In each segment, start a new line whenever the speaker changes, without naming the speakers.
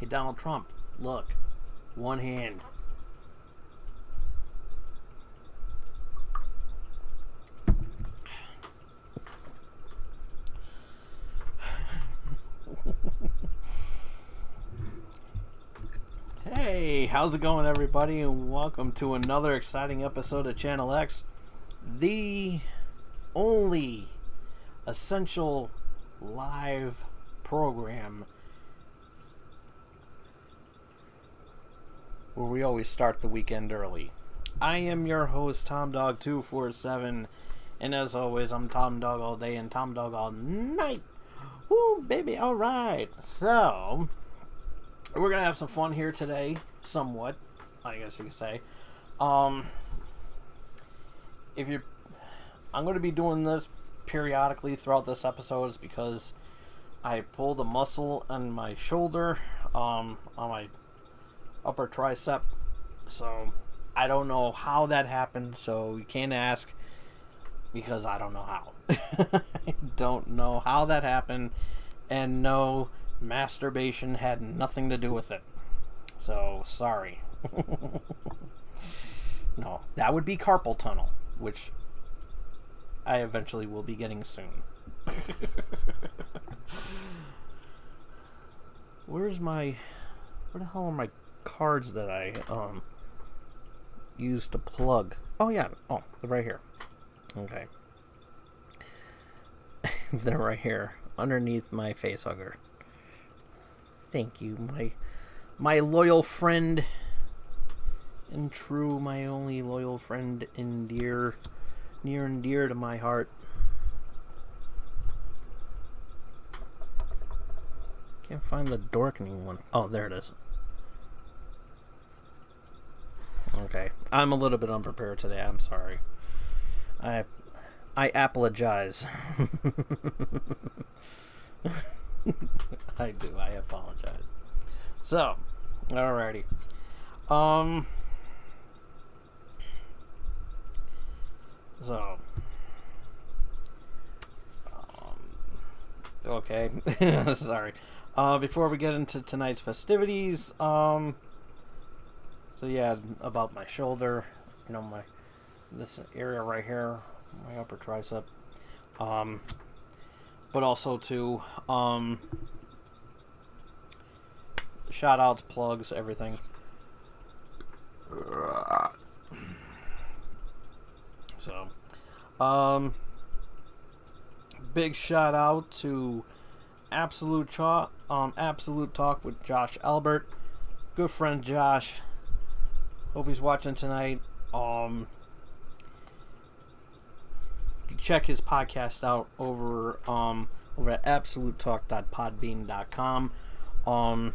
Hey, Donald Trump, look. One hand. Hey, how's it going, everybody? And welcome to another exciting episode of Channel X, the only essential live program where we always start the weekend early. I am your host, TomDog247, and as always, I'm Tom Dog all day and Tom Dog all night. Woo, baby, alright. So, we're gonna have some fun here today, somewhat, I guess you could say. If you're, I'm gonna be doing this periodically throughout this episode because I pulled a muscle on my shoulder, on my upper tricep. So I don't know how that happened. So you can't ask because I don't know how. I don't know how that happened, and no, masturbation had nothing to do with it. So sorry. No, that would be carpal tunnel, which I eventually will be getting soon. Where the hell are my cards that I used to plug? Oh yeah, they're right here. Okay. They're right here underneath my face hugger. Thank you, my loyal friend and true, my only loyal friend and near and dear to my heart. Can't find the Dorkening one. Oh, there it is. Okay, I'm a little bit unprepared today. I'm sorry. I apologize. I do. I apologize. So, alrighty. Okay. Sorry. Before we get into tonight's festivities, so yeah, about my shoulder, this area right here, my upper tricep, but also to, shout outs, plugs, everything. So, big shout out to Absolute Talk with Josh Albert. Good friend Josh. Hope he's watching tonight. You can check his podcast out over at absolutetalk.podbean.com.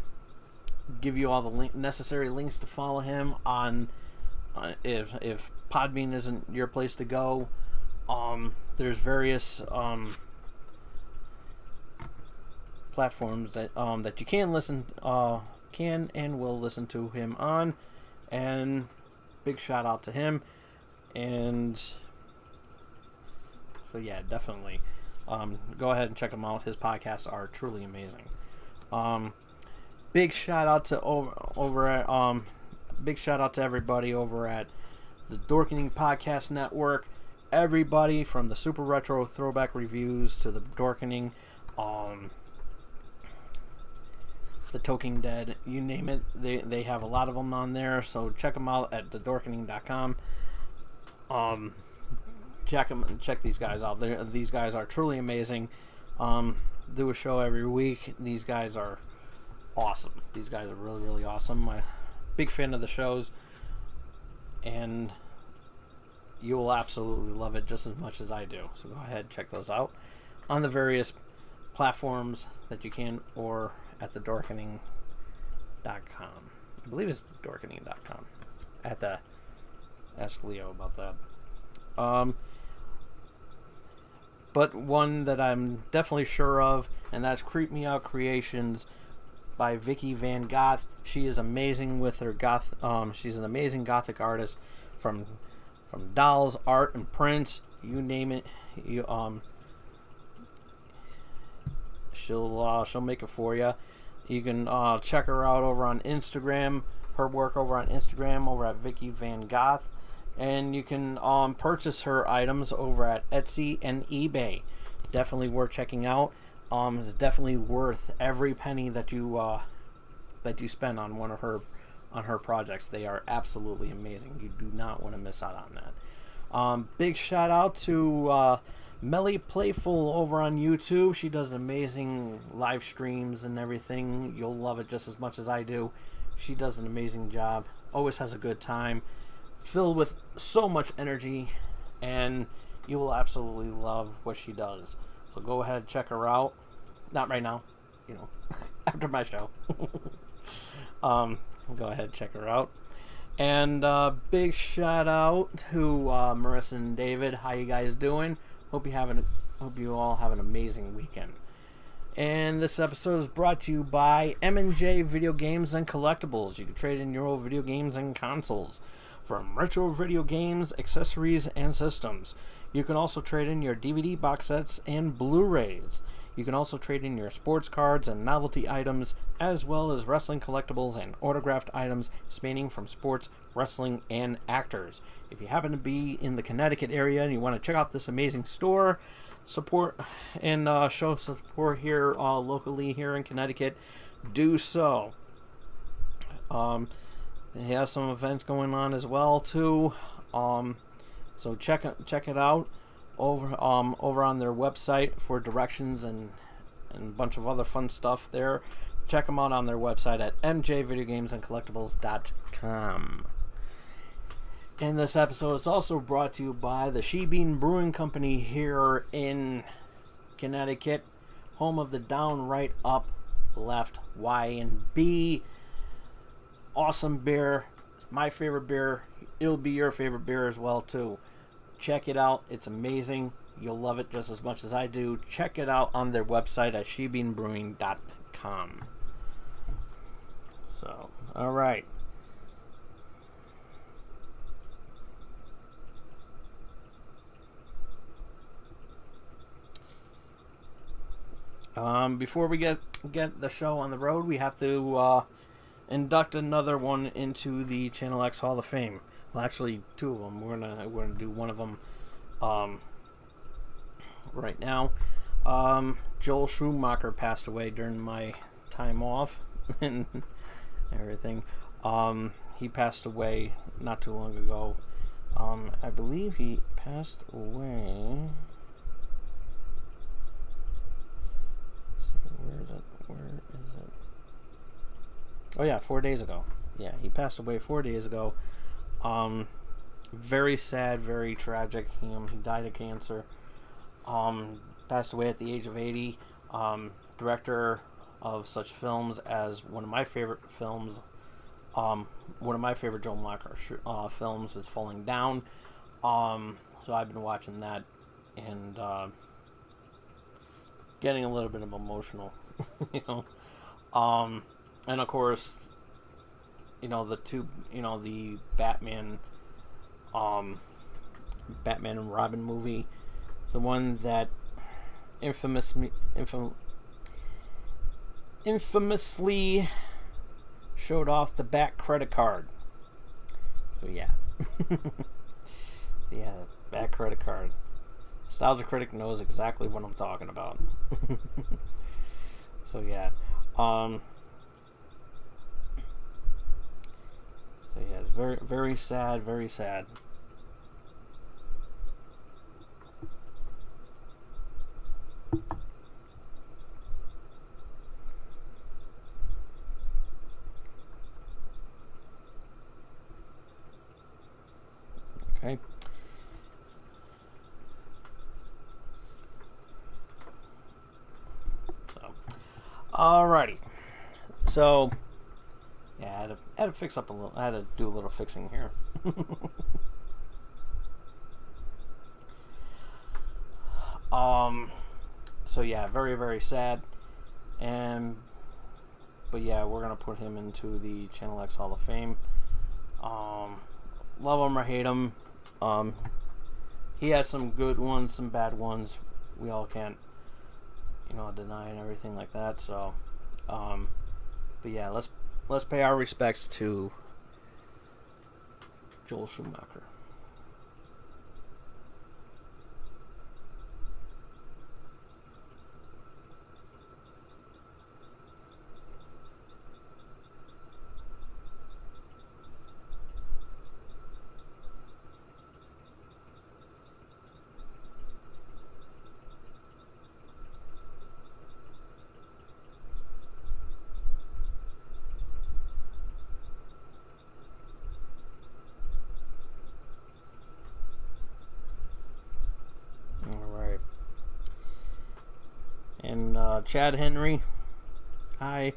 Give you all the necessary links to follow him on if Podbean isn't your place to go. There's various platforms that you can and will listen to him on, and big shout out to him. And so yeah, definitely go ahead and check him out. His podcasts are truly amazing. Big shout out to big shout out to everybody over at the Dorkening Podcast Network. Everybody from the Super Retro Throwback Reviews to the Dorkening, the Talking Dead, you name it, they have a lot of them on there. So check them out at thedorkening.com. Check these guys out. These guys are truly amazing. Do a show every week. These guys are awesome. These guys are really, really awesome. I'm a big fan of the shows, and you will absolutely love it just as much as I do. So go ahead and check those out on the various platforms that you can, or at thedorkening.com. I believe it's dorkening.com. At the Ask Leo about that. But one that I'm definitely sure of, and that's Creep Me Out Creations by Vicky Van Goth. She is amazing with her goth. She's an amazing gothic artist from dolls, art, and prints. You name it. She'll make it for you. You can check her out over on Instagram. Her work over on Instagram over at Vicky Van Goth, and you can purchase her items over at Etsy and eBay. Definitely worth checking out. It's definitely worth every penny that you spend on her projects. They are absolutely amazing. You do not want to miss out on that. Big shout out to Melly Playful over on YouTube. She does amazing live streams and everything. You'll love it just as much as I do. She does an amazing job. Always has a good time. Filled with so much energy. And you will absolutely love what she does. So go ahead and check her out. Not right now. After my show. Go ahead and check her out. And big shout out to Marissa and David. How you guys doing? Hope you all have an amazing weekend. And this episode is brought to you by M&J Video Games and Collectibles. You can trade in your old video games and consoles, from retro video games, accessories, and systems. You can also trade in your DVD box sets and Blu-rays. You can also trade in your sports cards and novelty items, as well as wrestling collectibles and autographed items spanning from sports, wrestling, and actors. If you happen to be in the Connecticut area and you want to check out this amazing store, support and show support here locally here in Connecticut, do so. They have some events going on as well too. So check it out over on their website for directions and a bunch of other fun stuff there. Check them out on their website at mjvideogamesandcollectibles.com. And this episode is also brought to you by the She Bean Brewing Company here in Connecticut, home of the Downright Up Left Y&B. Awesome beer. It's my favorite beer. It'll be your favorite beer as well too. Check it out. It's amazing. You'll love it just as much as I do. Check it out on their website at shebeanbrewing.com. So, all right. Before we get the show on the road, we have to induct another one into the Channel X Hall of Fame. Well, actually, two of them. We're gonna do one of them right now. Joel Schumacher passed away during my time off and everything. He passed away not too long ago. I believe he passed away. Where is it? Oh yeah, 4 days ago. Yeah, he passed away 4 days ago. Very sad, very tragic. He died of cancer. Passed away at the age of 80. Director of such films as one of my favorite films. One of my favorite Joel Schumacher films is Falling Down. So I've been watching that and getting a little bit of emotional, and of course, the Batman and Robin movie, the one that infamously showed off the Bat credit card. So yeah, yeah, Bat credit card. Nostalgia Critic knows exactly what I'm talking about. So yeah, it's very, very sad, very sad. Okay. Alrighty, so yeah, I had to fix up a little. I had to do a little fixing here. So yeah, very, very sad, but yeah, we're gonna put him into the Channel X Hall of Fame. Love him or hate him, he has some good ones, some bad ones. We all can't, deny and everything like that. So, But yeah, let's pay our respects to Joel Schumacher. Alright. And Chad Henry, I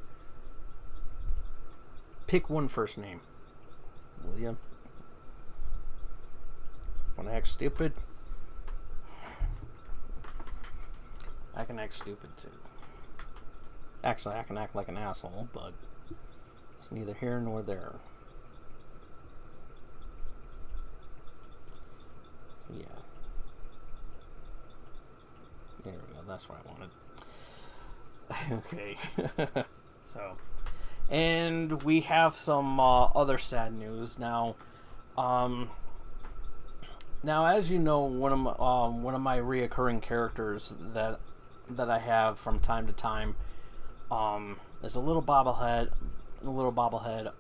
pick one first name. William. Wanna act stupid? I can act stupid too. Actually, I can act like an asshole, but it's neither here nor there. So yeah. There we go, that's what I wanted. Okay. So, and we have some other sad news now. Now, as you know, one of my reoccurring characters that I have from time to time is a little bobblehead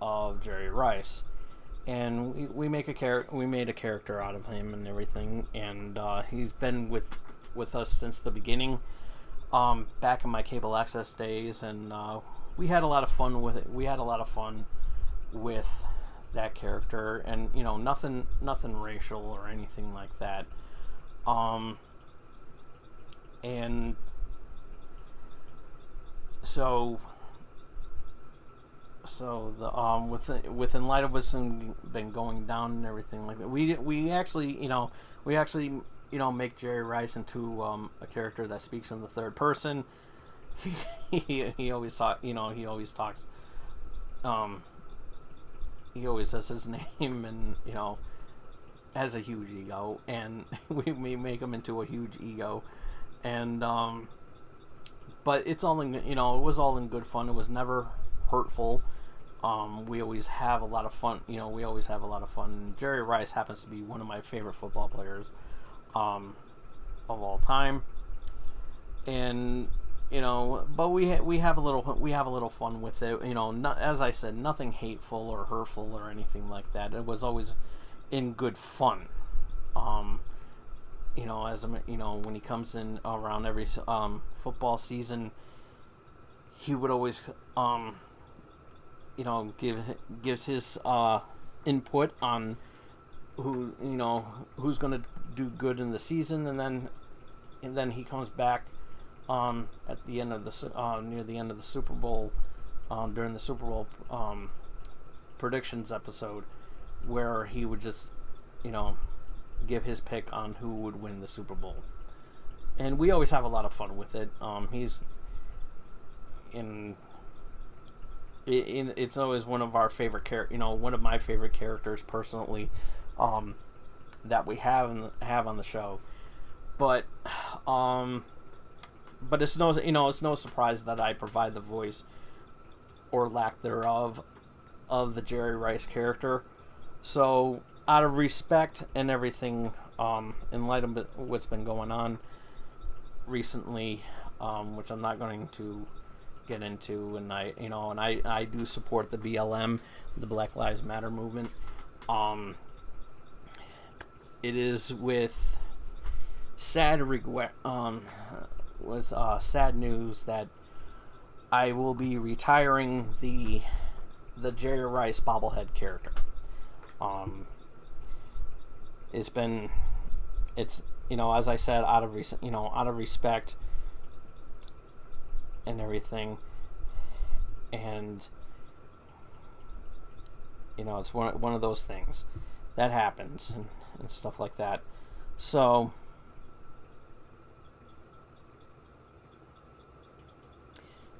of Jerry Rice, and we made a character out of him and everything, and he's been with us since the beginning, back in my cable access days, and we had a lot of fun with it. We had a lot of fun with that character, and nothing racial or anything like that. And so the with In Light of What's been going down and everything like that, we actually make Jerry Rice into a character that speaks in the third person. He always talks he always says his name, and has a huge ego, and we make him into a huge ego, and but it's all in, it was all in good fun. It was never hurtful. We always have a lot of fun. Jerry Rice happens to be one of my favorite football players of all time, and but we have a little fun with it. As I said, nothing hateful or hurtful or anything like that. It was always in good fun. When he comes in around every football season, he would always gives his input on who's going to do good in the season, and then he comes back at the end of the near the end of the Super Bowl, during the Super Bowl predictions episode, where he would just give his pick on who would win the Super Bowl, and we always have a lot of fun with it. It's always one of our favorite one of my favorite characters personally, that we have on the show, but it's no surprise that I provide the voice, or lack thereof, of the Jerry Rice character. So, out of respect and everything, in light of what's been going on recently, which I'm not going to get into, and I do support the BLM, the Black Lives Matter movement. It is with sad regret, sad news that I will be retiring the Jerry Rice bobblehead character. It's as I said, out of respect and everything, and it's one of those things that happens, and stuff like that. So,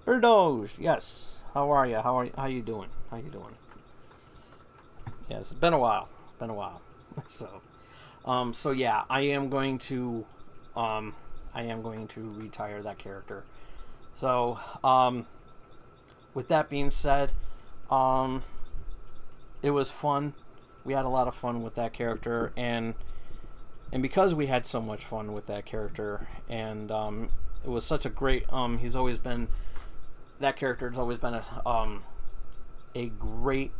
Birdoge, yes. How are you? How you doing? Yes, it's been a while. So yeah, I am going to retire that character. So with that being said, um, it was fun. We had a lot of fun with that character, and because we had so much fun with that character, and it was such a great. He's always been that character has always been a great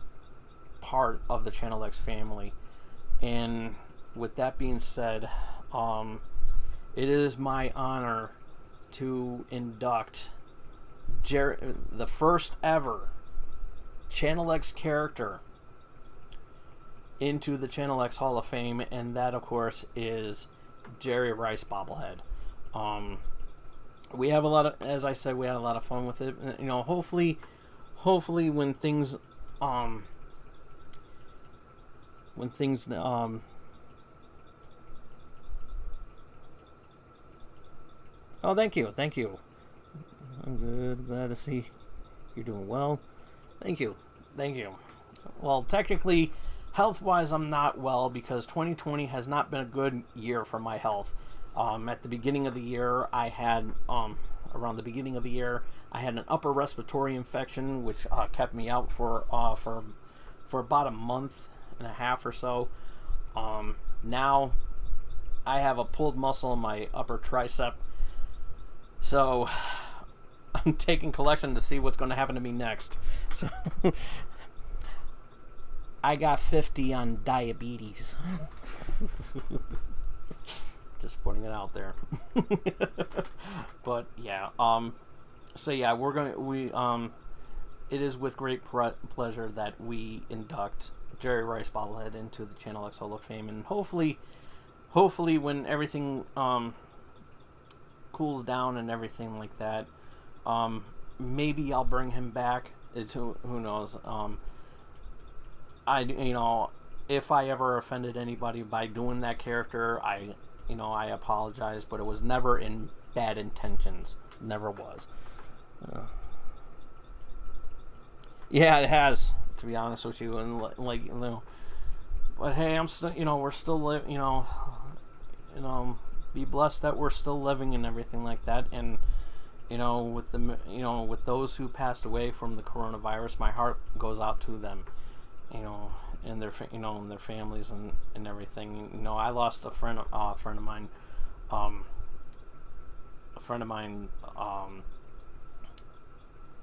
part of the Channel X family. And with that being said, it is my honor to induct the first ever Channel X character into the Channel X Hall of Fame, and that, of course, is Jerry Rice bobblehead. We have a lot of, as I said, we had a lot of fun with it. You know, hopefully, when things, oh, thank you. I'm good. Glad to see you're doing well. Thank you. Well, technically, health-wise, I'm not well because 2020 has not been a good year for my health. At the beginning of the year, I had around the beginning of the year, I had an upper respiratory infection, which kept me out for about a month and a half or so. Now, I have a pulled muscle in my upper tricep, so I'm taking collection to see what's going to happen to me next. So I got 50 on diabetes. Just putting it out there. But yeah, so yeah, it is with great pleasure that we induct Jerry Rice bobblehead into the Channel X Hall of Fame, and hopefully when everything cools down and everything like that, maybe I'll bring him back. Who knows? If I ever offended anybody by doing that character, I apologize, but it was never in bad intentions. Never was. Yeah, it has, to be honest with you, and but hey, I'm still, we're still be blessed that we're still living and everything like that, and with those who passed away from the coronavirus, my heart goes out to them, and their and their families and everything. I lost a friend of mine.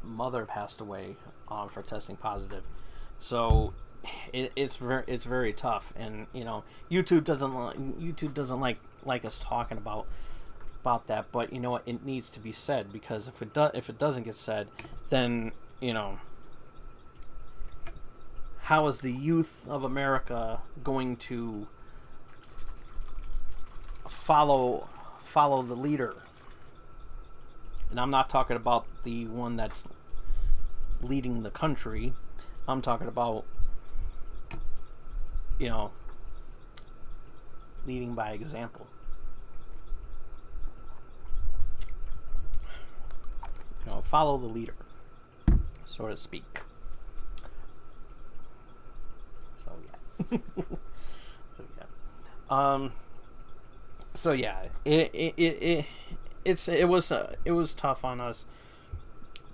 Mother passed away for testing positive, so it's very tough. And YouTube doesn't like us talking about that, but it needs to be said, because if it doesn't get said, then how is the youth of America going to follow the leader? And I'm not talking about the one that's leading the country. I'm talking about leading by example. Follow the leader, so to speak. So yeah. So yeah. It was tough on us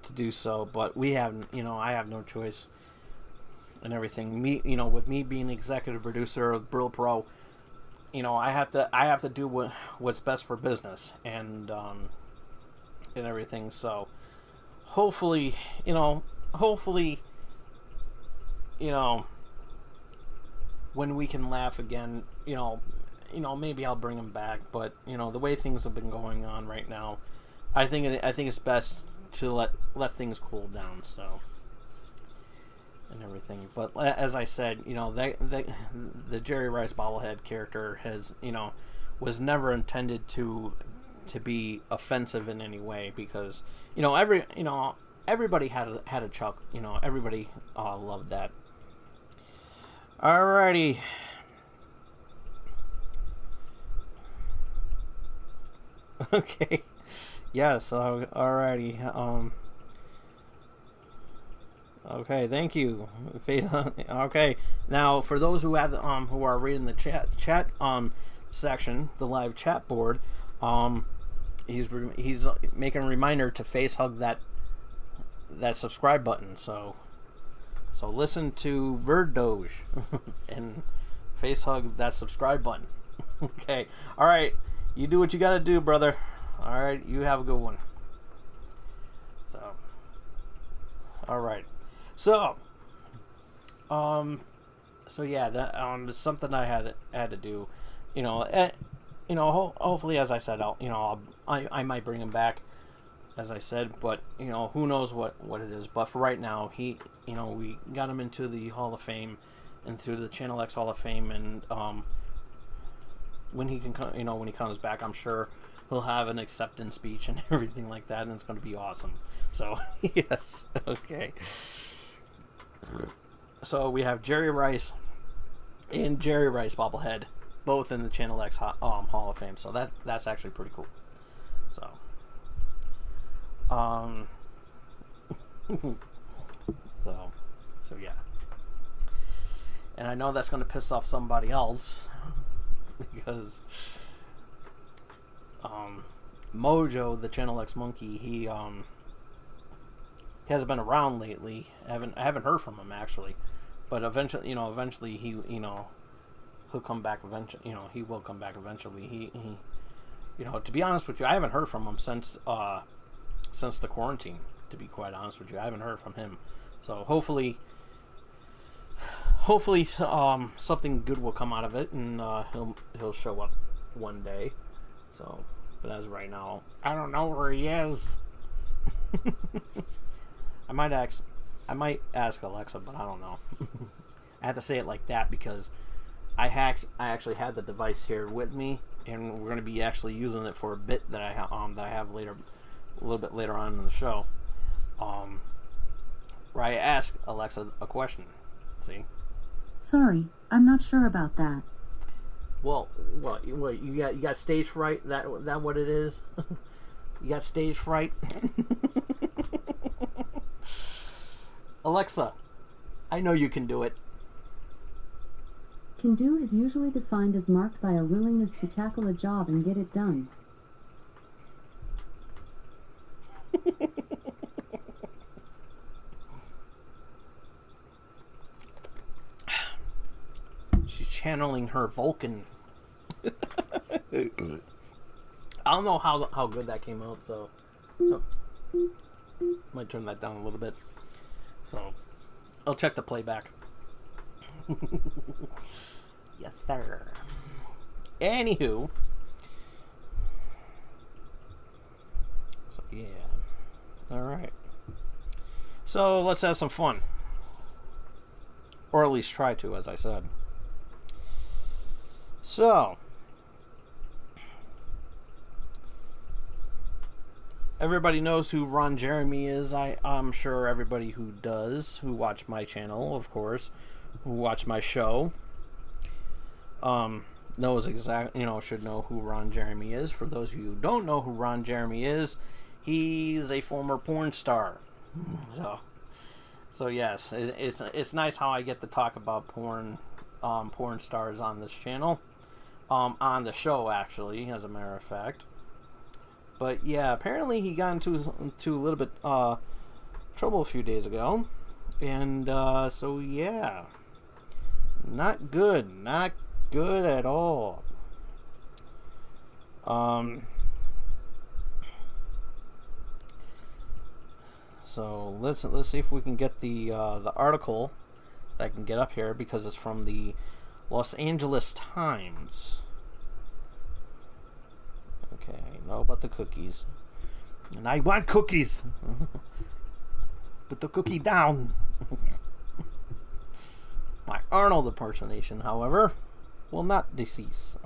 to do so, but I have no choice and everything. With me being executive producer of Brill Pro, I have to do what's best for business and everything. So hopefully, when we can laugh again, maybe I'll bring him back. But the way things have been going on right now, I think it's best to let things cool down. So and everything. But as I said, the Jerry Rice bobblehead character was never intended to be offensive in any way, because everybody had a chuck. Everybody loved that. Alrighty. Okay. Yes. Alrighty. Okay. Thank you. Okay. Now, for those who are reading the chat section, the live chat board, he's making a reminder to face hug that subscribe button. So listen to Bird Doge and face hug that subscribe button. Okay. All right. You do what you got to do, brother. All right. You have a good one. So. All right. So. So yeah, that is something I had to do. Hopefully, as I said, I might bring him back, as I said, but who knows what it is. But for right now, we got him into the Hall of Fame, into the Channel X Hall of Fame, and when he comes back, I'm sure he'll have an acceptance speech and everything like that, and it's going to be awesome. So yes, okay. So we have Jerry Rice and Jerry Rice bobblehead, both in the Channel X Hall of Fame. So that's actually pretty cool. So, so yeah. And I know that's going to piss off somebody else because Mojo, the Channel X monkey, he hasn't been around lately. I haven't heard from him actually, but eventually he'll come back eventually. He will come back eventually. He to be honest with you, I haven't heard from him since the quarantine. To be quite honest with you, I haven't heard from him. So hopefully something good will come out of it, and he'll show up one day. So, but as of right now, I don't know where he is. I might ask Alexa, but I don't know. I have to say it like that because I actually had the device here with me, and we're going to be actually using it for a bit that I have later, a little bit later on in the show, where I ask Alexa a question. See?
Sorry, I'm not sure about that.
Well, what you got stage fright? That what it is? You got stage fright? Alexa, I know you can do it.
Can do is usually defined as marked by a willingness to tackle a job and get it done.
She's channeling her Vulcan. I don't know how good that came out, so might turn that down a little bit. So I'll check the playback. Yes, sir. Anywho, so yeah, all right. So let's have some fun, or at least try to, as I said. So, everybody knows who Ron Jeremy is. I'm sure everybody who watch my channel, of course, who watch my show, knows exactly, should know who Ron Jeremy is. For those of you who don't know who Ron Jeremy is, he's a former porn star. So yes, it's nice how I get to talk about porn stars on this channel, on the show actually, as a matter of fact. But yeah, apparently he got into a little bit trouble a few days ago, and so yeah, not good at all. So let's see if we can get the article that I can get up here, because it's from the Los Angeles Times. Okay, I know about the cookies, and I want cookies. Put the cookie down. My Arnold impersonation, however, will not cease.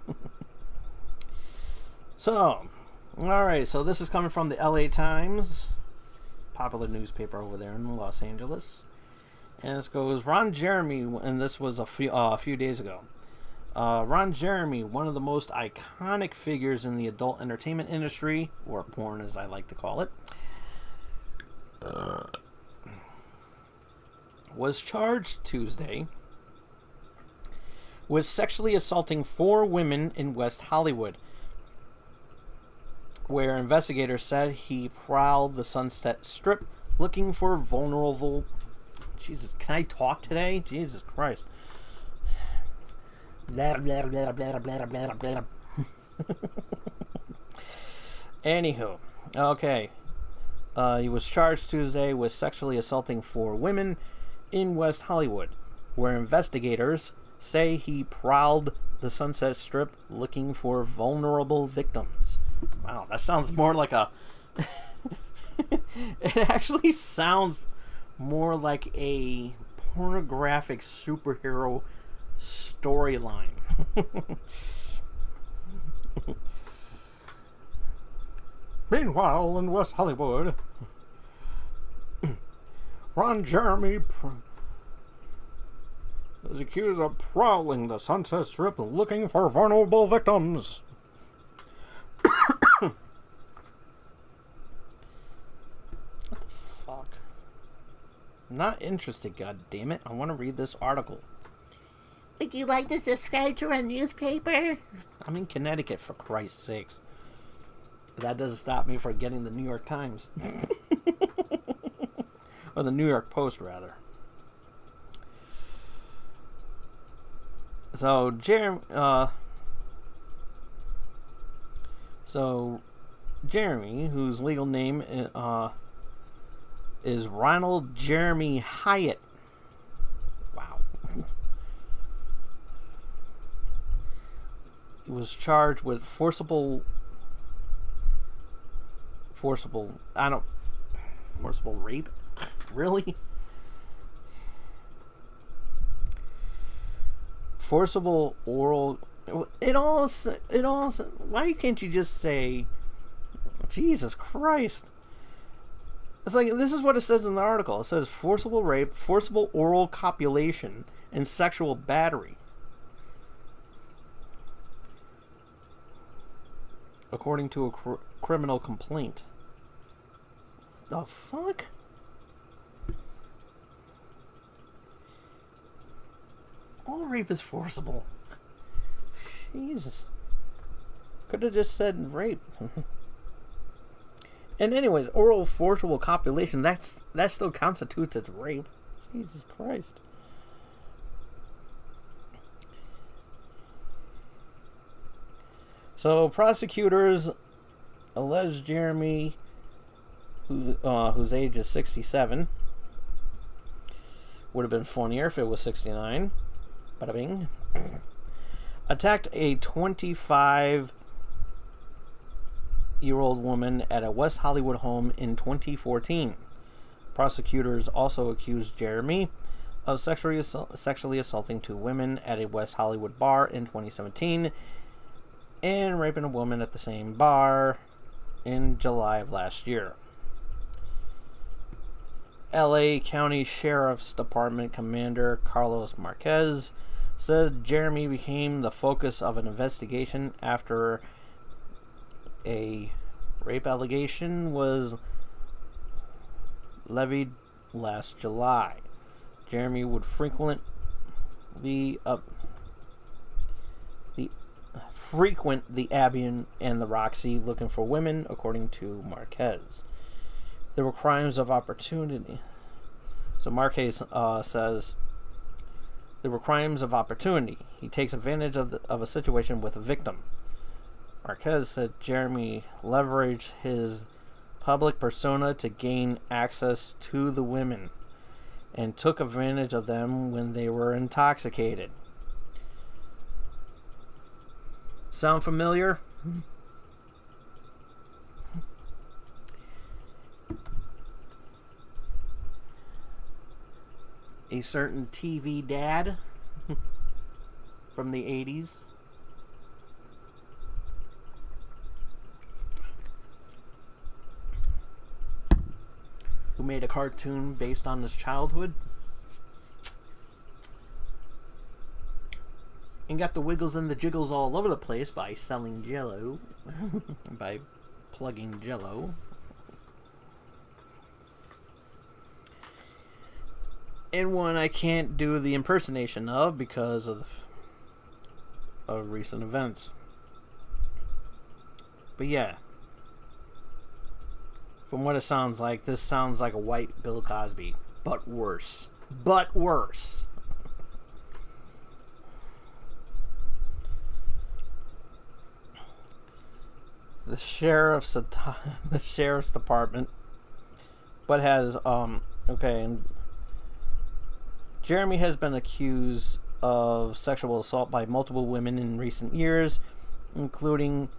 So, alright, so this is coming from the LA Times, popular newspaper over there in Los Angeles. And this goes, Ron Jeremy, and this was a few days ago. Ron Jeremy, one of the most iconic figures in the adult entertainment industry, or porn as I like to call it, was charged Tuesday with sexually assaulting 4 women in West Hollywood, where investigators said he prowled the Sunset Strip looking for vulnerable. Jesus, can I talk today? Jesus Christ. Blah, blah, blah, blah, blah, blah, blah. Anywho, okay. He was charged Tuesday with sexually assaulting 4 women in West Hollywood, where investigators say he prowled the Sunset Strip looking for vulnerable victims. Wow, that sounds more like a... It actually sounds more like a pornographic superhero storyline. Meanwhile, in West Hollywood, Ron Jeremy is accused of prowling the Sunset Strip looking for vulnerable victims. What the fuck? Not interested, god damn it. I want to read this article.
Would you like to subscribe to our newspaper?
I'm in Connecticut, for Christ's sakes. That doesn't stop me from getting the New York Times. Or the New York Post, rather. So, Jeremy, whose legal name is Ronald Jeremy Hyatt. Wow. He was charged with forcible rape? Really? Forcible oral... Why can't you just say... Jesus Christ. It's like, this is what it says in the article. It says forcible rape, forcible oral copulation, and sexual battery. According to a criminal complaint. The fuck? All rape is forcible. Jesus. Could have just said rape. And anyways, oral forcible copulation, that still constitutes as rape. Jesus Christ. So prosecutors allege Jeremy, whose age is 67, would have been funnier if it was 69. Bada bing. Attacked a 25-year-old woman at a West Hollywood home in 2014. Prosecutors also accused Jeremy of sexually assaulting 2 women at a West Hollywood bar in 2017 and raping a woman at the same bar in July of last year. LA County Sheriff's Department Commander Carlos Marquez said Jeremy became the focus of an investigation after a rape allegation was levied last July. Jeremy would frequent the Abbey and the Roxy looking for women, according to Marquez. There were crimes of opportunity. So Marquez says there were crimes of opportunity. He takes advantage of a situation with a victim. Marquez said Jeremy leveraged his public persona to gain access to the women and took advantage of them when they were intoxicated. Sound familiar? A certain TV dad from the 80s who made a cartoon based on his childhood and got the wiggles and the jiggles all over the place by selling Jell-O, by plugging Jell-O. And one I can't do the impersonation of because of recent events. But yeah, from what it sounds like, this sounds like a white Bill Cosby, but worse. But worse. The sheriff's department, but has okay. And Jeremy has been accused of sexual assault by multiple women in recent years, including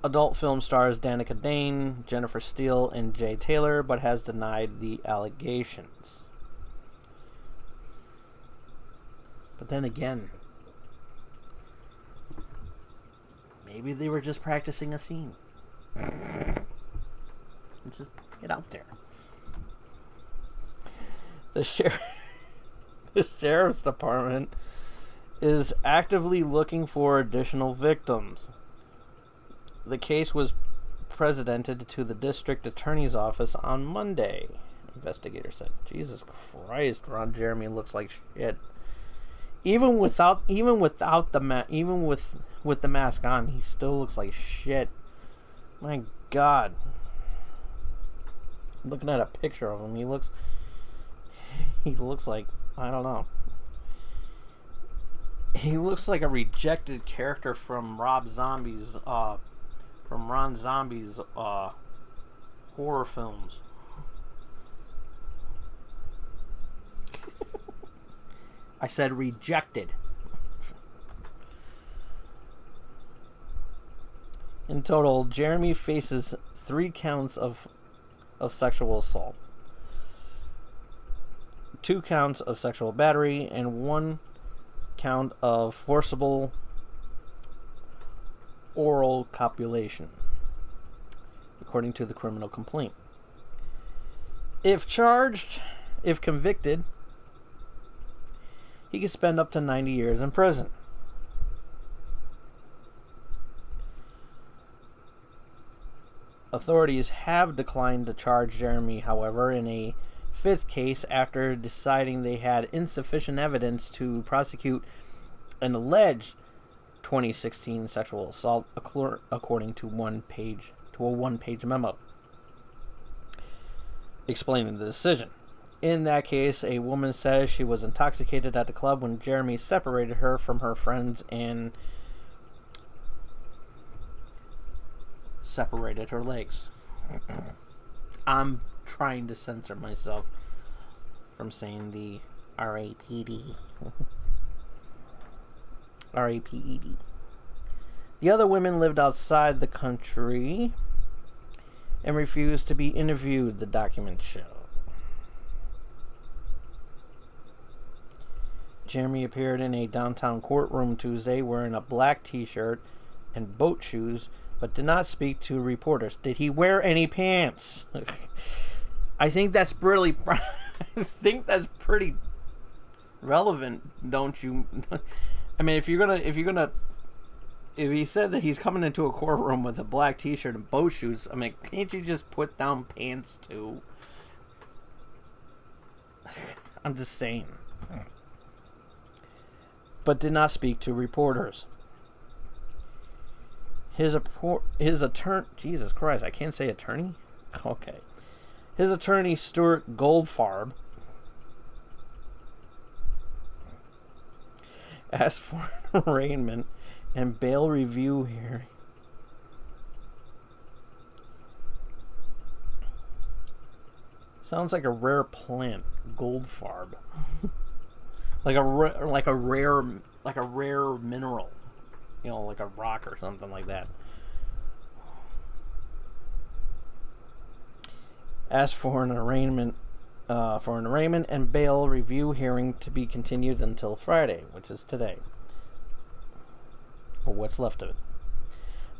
adult film stars Danica Dane, Jennifer Steele, and Jay Taylor, but has denied the allegations. But then again, maybe they were just practicing a scene. Just put it out there. The sheriff's department is actively looking for additional victims. The case was presented to the district attorney's office on Monday, investigators said. Jesus Christ, Ron Jeremy looks like shit. Even with the mask on, he still looks like shit. My God. Looking at a picture of him, he looks like, I don't know. He looks like a rejected character from Ron Zombie's horror films. I said rejected. In total, Jeremy faces 3 counts of sexual assault, 2 counts of sexual battery, and 1 count of forcible oral copulation, according to the criminal complaint. If convicted, he could spend up to 90 years in prison. Authorities have declined to charge Jeremy, however, in a 5th case after deciding they had insufficient evidence to prosecute an alleged 2016 sexual assault, according to a one-page memo explaining the decision. In that case, a woman says she was intoxicated at the club when Jeremy separated her from her friends and separated her legs. I'm trying to censor myself from saying the R-A-P-D. R-A-P-E-D. The other women lived outside the country and refused to be interviewed, the documents show. Jeremy appeared in a downtown courtroom Tuesday wearing a black t-shirt and boat shoes, but did not speak to reporters. Did he wear any pants? I think that's pretty relevant, don't you? I mean, if he said that he's coming into a courtroom with a black t-shirt and boat shoes, I mean, can't you just put down pants too? I'm just saying. But did not speak to reporters. His attorney, Jesus Christ, I can't say attorney? Okay. His attorney, Stuart Goldfarb, asked for an arraignment and bail review hearing. Sounds like a rare plant, Goldfarb. like a rare mineral, like a rock or something like that. Asked for an arraignment and bail review hearing to be continued until Friday, which is today, or what's left of it.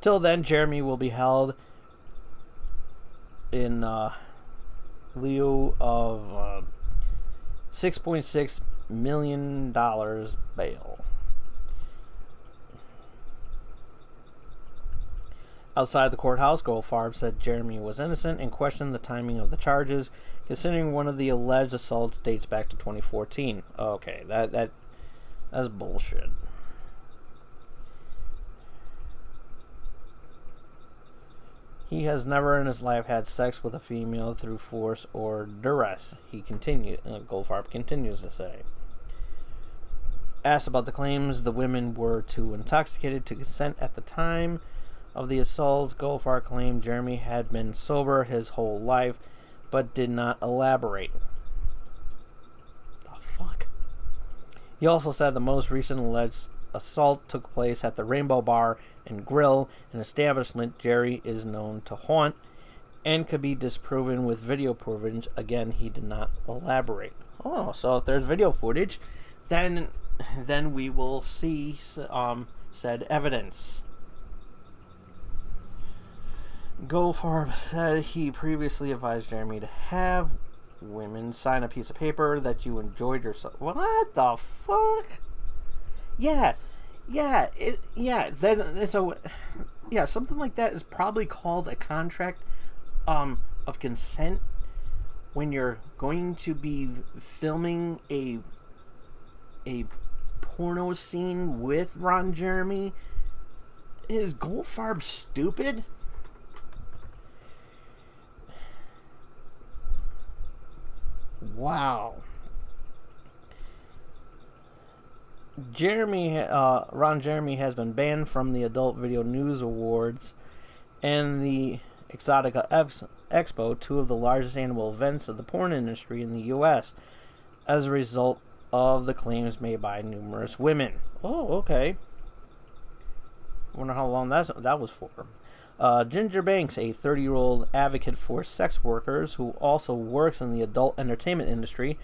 Till then, Jeremy will be held in lieu of $6.6 million bail. Outside the courthouse, Goldfarb said Jeremy was innocent and questioned the timing of the charges, considering one of the alleged assaults dates back to 2014. Okay, that's bullshit. He has never in his life had sex with a female through force or duress, Goldfarb continues to say. Asked about the claims the women were too intoxicated to consent at the time of the assaults, Goldfarb claimed Jeremy had been sober his whole life, but did not elaborate. The fuck? He also said the most recent alleged assault took place at the Rainbow Bar and Grill, an establishment Jerry is known to haunt, and could be disproven with video footage. Again, he did not elaborate. Oh, so if there's video footage, then we will see said evidence. Goldfarb said he previously advised Jeremy to have women sign a piece of paper that you enjoyed yourself. What the fuck? Yeah, something like that is probably called a contract of consent when you're going to be filming a porno scene with Ron Jeremy. Is Goldfarb stupid? Wow. Ron Jeremy has been banned from the Adult Video News Awards and the Exotica Expo, two of the largest annual events of the porn industry in the U.S., as a result of the claims made by numerous women. Oh, okay. Wonder how long that was for. Ginger Banks, a 30-year-old advocate for sex workers who also works in the adult entertainment industry,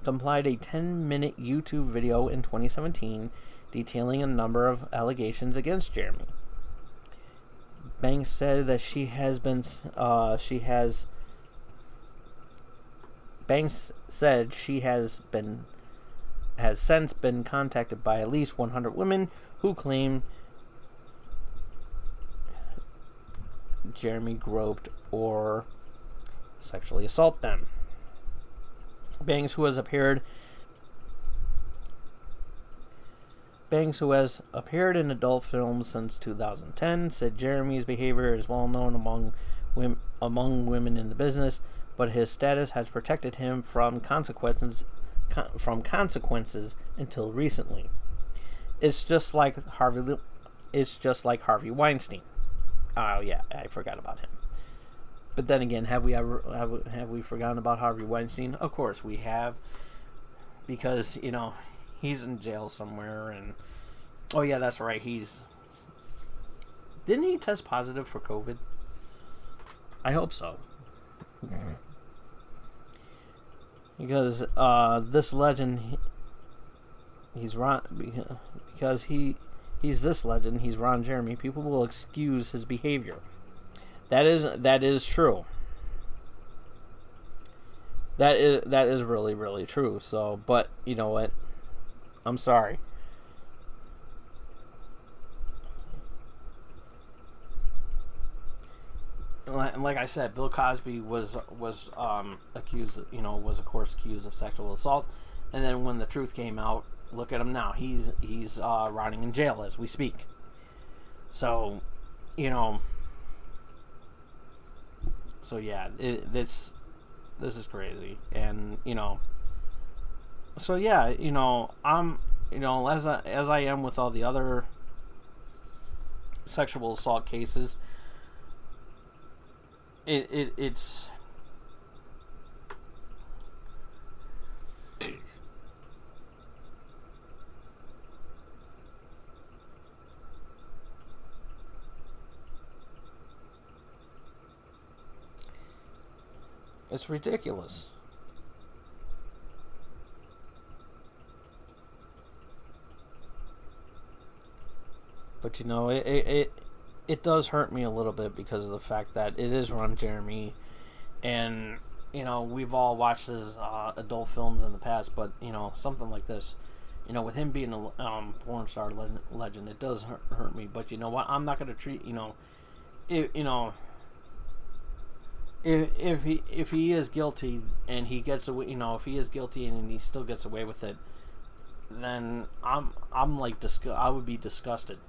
compiled a 10-minute YouTube video in 2017 detailing a number of allegations against Jeremy. Banks said that Banks said she has since been contacted by at least 100 women who claim Jeremy groped or sexually assaulted them. Banks, who has appeared in adult films since 2010, said Jeremy's behavior is well known among women in the business, but his status has protected him from consequences until recently. It's just like Harvey Weinstein. Oh yeah, I forgot about him. But then again, have we forgotten about Harvey Weinstein? Of course we have, because he's in jail somewhere, and oh yeah, that's right. Didn't he test positive for COVID? I hope so. Because this legend, he's this legend. He's Ron Jeremy. People will excuse his behavior. That is true. That is really, really true. So, but you know what? I'm sorry. Like I said, Bill Cosby was accused. Was of course accused of sexual assault, and then when the truth came out, look at him now. He's rotting in jail as we speak. So, So yeah, this is crazy, and so yeah, I'm as I am with all the other sexual assault cases. It's ridiculous. But it does hurt me a little bit because of the fact that it is Ron Jeremy, and we've all watched his adult films in the past, but something like this, with him being a porn star legend, it does hurt me. But you know what? I'm not going to treat if he is guilty and he gets away, if he is guilty and he still gets away with it, then I'm like I would be disgusted.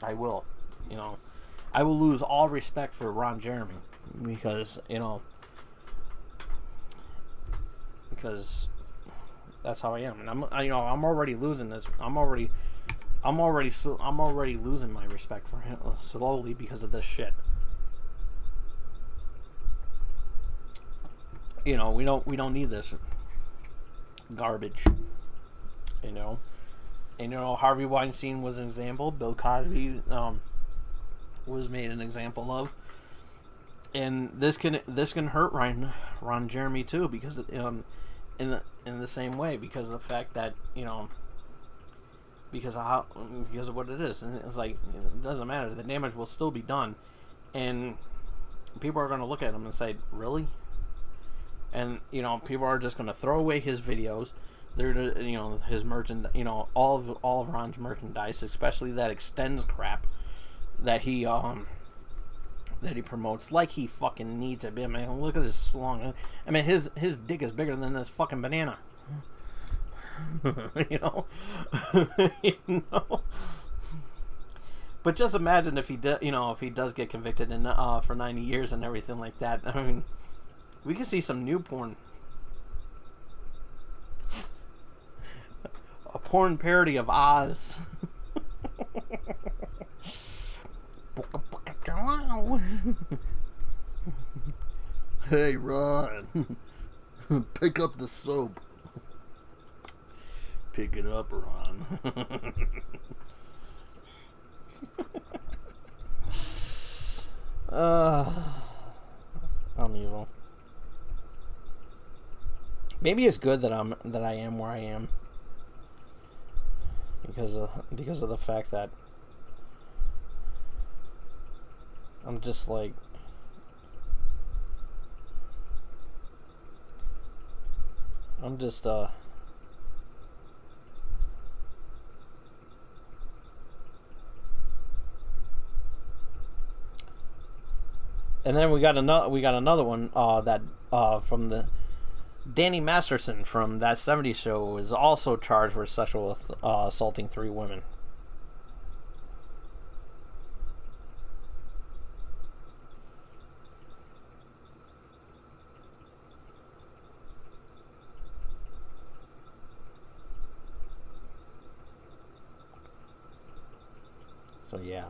I will, I will lose all respect for Ron Jeremy because because that's how I am, and I'm already losing this. I'm already losing my respect for him slowly because of this shit. We don't need this garbage. And Harvey Weinstein was an example. Bill Cosby was made an example of, and this can hurt Ron Jeremy too, because in the same way, because of the fact that because of what it is, and it's like it doesn't matter. The damage will still be done, and people are going to look at him and say, "Really?" And people are just going to throw away his videos. They're his all of Ron's merchandise, especially that Extends crap that he promotes like he fucking needs it. I mean, look at this long. I mean, his dick is bigger than this fucking banana. But just imagine if he if he does get convicted for 90 years and everything like that. I mean, we could see some new porn. A porn parody of Oz. Hey, Ron. Pick up the soap. Pick it up, Ron. I'm evil. Maybe it's good that I am where I am. Because of the fact that I'm just like and then we got another one that from the Danny Masterson from That 70s Show is also charged with sexual assaulting 3 women. So yeah.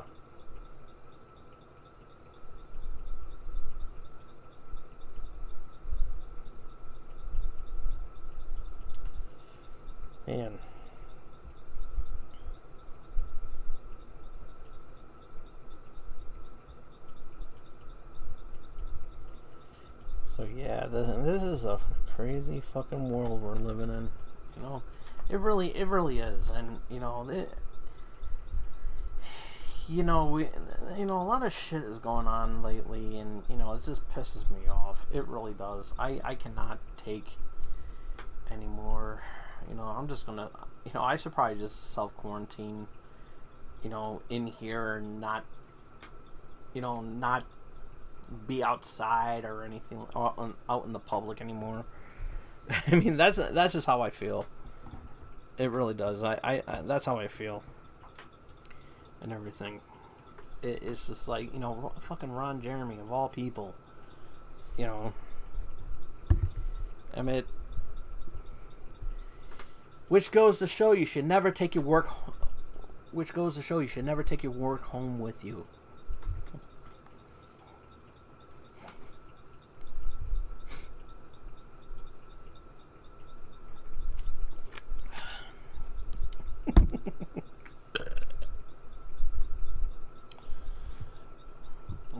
Man. So yeah, this is a crazy fucking world we're living in. It really is, and a lot of shit is going on lately, and it just pisses me off. It really does. I cannot take anymore. I'm just gonna, I should probably just self-quarantine, in here and not be outside or anything, or out in the public anymore. I mean, that's just how I feel. It really does. I that's how I feel. And everything. It's just like, fucking Ron Jeremy, of all people. I mean, which goes to show you should never take your work home with you.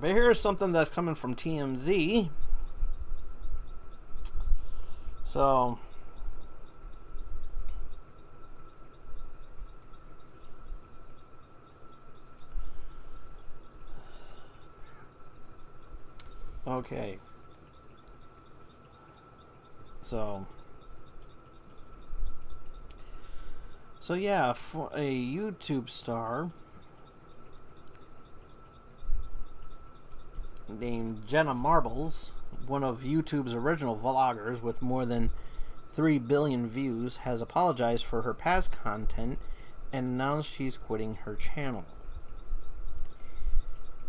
But here's something that's coming from TMZ. So, okay. So yeah, for a YouTube star named Jenna Marbles, one of YouTube's original vloggers with more than 3 billion views, has apologized for her past content and announced she's quitting her channel.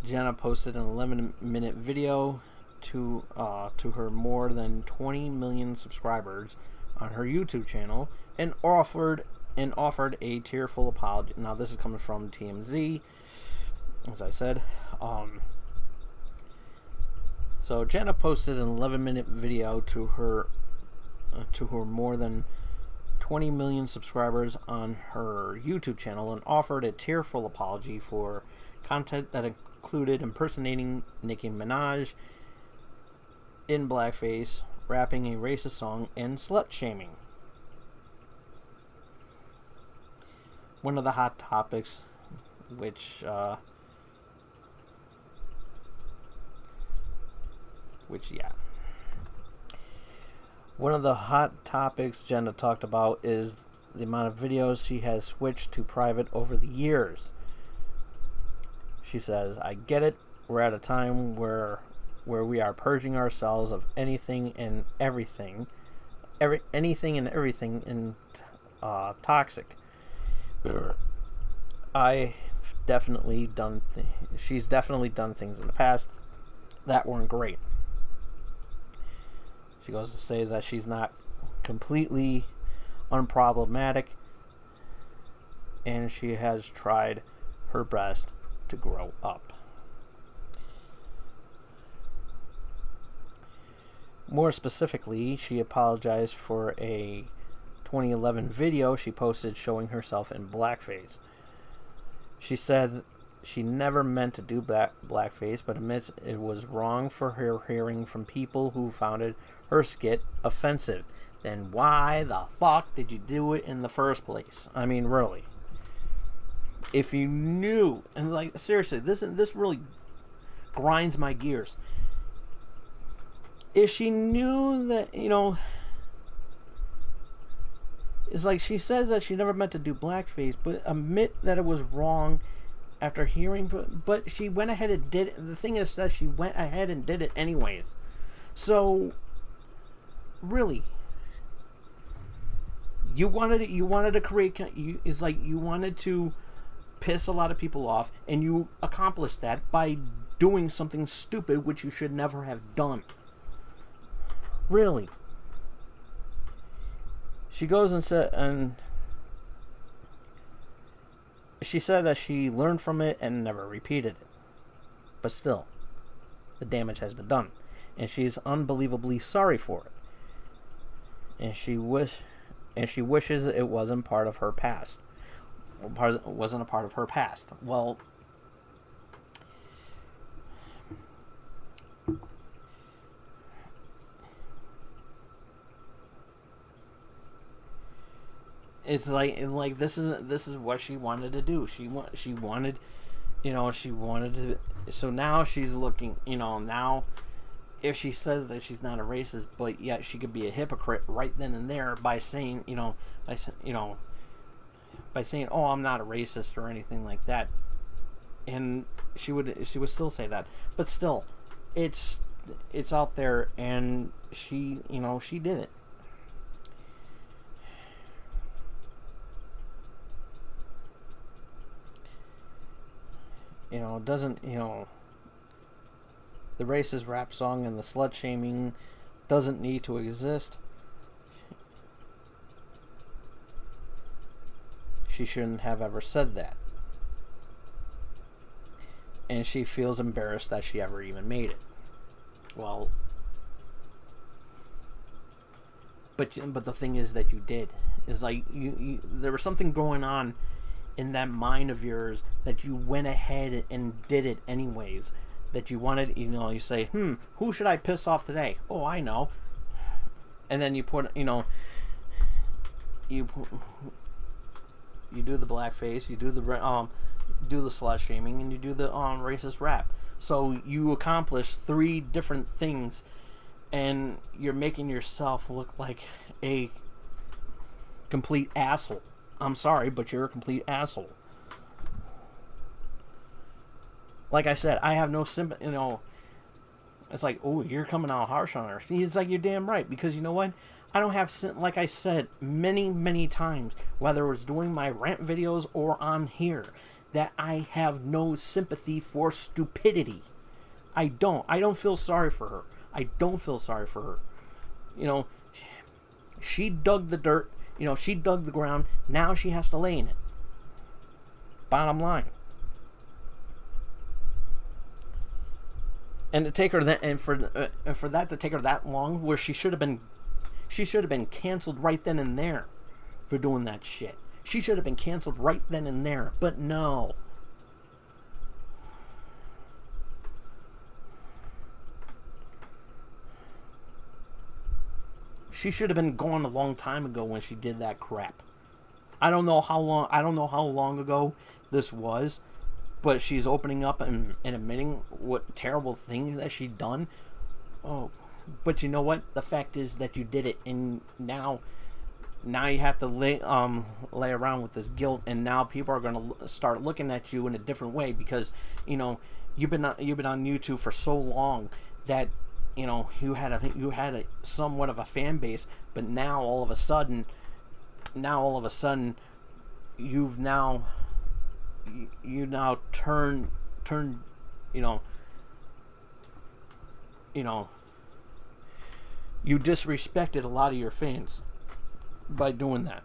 Jenna posted an 11-minute video to her more than 20 million subscribers on her YouTube channel and offered a tearful apology. Now this is coming from TMZ, as I said. So Jenna posted an 11-minute video to her more than 20 million subscribers on her YouTube channel and offered a tearful apology for content that included impersonating Nicki Minaj in blackface, rapping a racist song, and slut-shaming. One of the hot topics, which one of the hot topics Jenna talked about is the amount of videos she has switched to private over the years. She says, "I get it. We're at a time where we are purging ourselves of anything and everything, toxic. She's definitely done things in the past that weren't great." She goes to say that she's not completely unproblematic and she has tried her best to grow up. More specifically, she apologized for a 2011 video she posted showing herself in blackface. She said she never meant to do blackface, but admits it was wrong for her hearing from people who found her skit offensive. Then why the fuck did you do it in the first place? I mean, really. If you knew, and like seriously, this really grinds my gears. If she knew that, it's like she says that she never meant to do blackface, but admit that it was wrong after hearing, but she went ahead and did it. The thing is that she went ahead and did it anyways. So, really, you wanted to create. It's like you wanted to piss a lot of people off, and you accomplished that by doing something stupid which you should never have done. Really. She goes and she said that she learned from it and never repeated it. But still, the damage has been done, and she's unbelievably sorry for it. And she wishes it wasn't part of her past. Wasn't a part of her past. Well, it's like this is what she wanted to do. She wanted to. So now she's looking. Now if she says that she's not a racist, but yet she could be a hypocrite right then and there by saying, by saying, "Oh, I'm not a racist" or anything like that, and she would still say that, but still, it's out there, and she did it. Doesn't the racist rap song and the slut shaming doesn't need to exist. She shouldn't have ever said that. And she feels embarrassed that she ever even made it. Well, but the thing is that you did. Is like you there was something going on in that mind of yours that you went ahead and did it anyways. That you wanted, you say, who should I piss off today? Oh, I know. And then you put, you do the blackface, you do the slut shaming, and you do the racist rap. So you accomplish 3 different things, and you're making yourself look like a complete asshole. I'm sorry, but you're a complete asshole. Like I said, I have no sympathy, it's like, oh, you're coming out harsh on her. It's like, you're damn right, because you know what? I don't have, like I said many, many times, whether it's doing my rant videos or on here, that I have no sympathy for stupidity. I don't. I don't feel sorry for her. I don't feel sorry for her. You know, she dug the dirt. You know, she dug the ground. Now she has to lay in it. Bottom line. And to take her that, and for that to take her that long, where she should have been canceled right then and there for doing that shit. She should have been canceled right then and there, but no. She should have been gone a long time ago when she did that crap. I don't know how long ago this was, but she's opening up and admitting what terrible things that she'd done. Oh, but you know what? The fact is that you did it, and now you have to lay around with this guilt, and now people are going to start looking at you in a different way because, you know, you've been on YouTube for so long that, you know, you had a somewhat of a fan base, but now all of a sudden you now turn you disrespected a lot of your fans by doing that.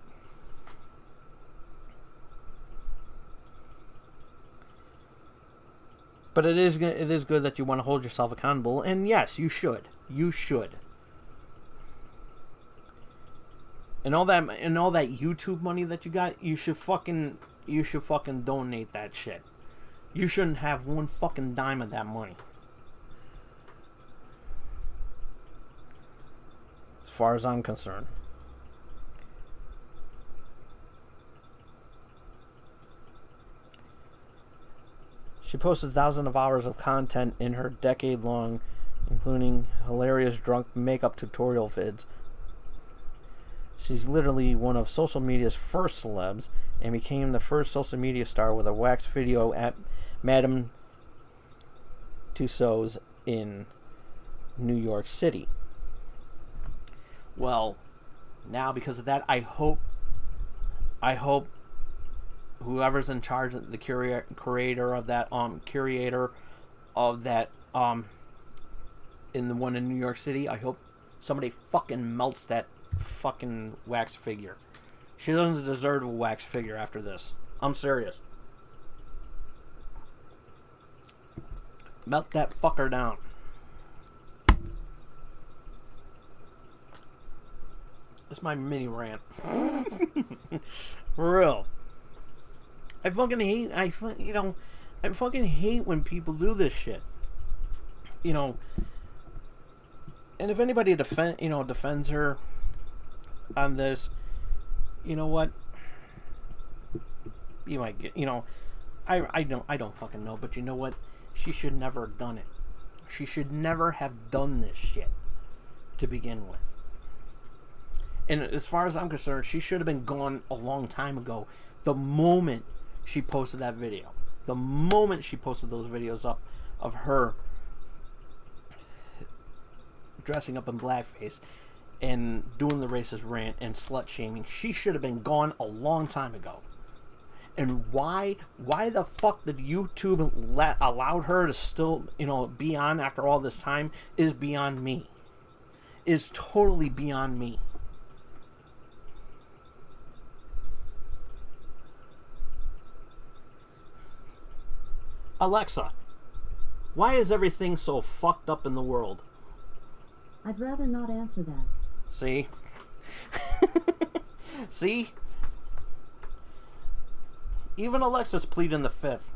But it is good that you want to hold yourself accountable, and yes, you should. You should. And all that YouTube money that you got, you should fucking donate that shit. You shouldn't have one fucking dime of that money. As far as I'm concerned. She posted thousands of hours of content in her decade-long, including hilarious drunk makeup tutorial vids. She's literally one of social media's first celebs and became the first social media star with a wax video at Madame Tussauds in New York City. Well, now because of that, I hope whoever's in charge of the curator of that in the one in New York City, I hope somebody fucking melts that fucking wax figure. She doesn't deserve a wax figure after this. I'm serious. Melt that fucker down. It's my mini rant. For real. I fucking hate when people do this shit. You know, and if anybody defends her on this, you know what? You might get, I don't fucking know, but you know what? She should never have done it. She should never have done this shit to begin with. And as far as I'm concerned, she should have been gone a long time ago. The moment she posted that video. The moment she posted those videos up of her dressing up in blackface and doing the racist rant and slut shaming, she should have been gone a long time ago. And why the fuck did YouTube allowed her to still, be on after all this time is beyond me. Is totally beyond me. Alexa, why is everything so fucked up in the world?
I'd rather not answer that.
See? See? Even Alexa's pleading the fifth.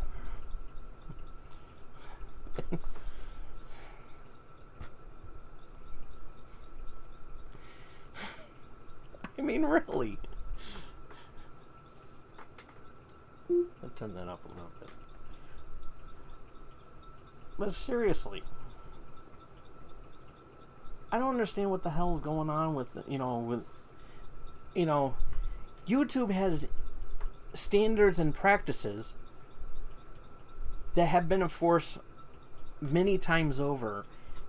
I mean, really. I'll turn that up a little bit. But seriously, I don't understand what the hell is going on with YouTube has standards and practices that have been enforced many times over,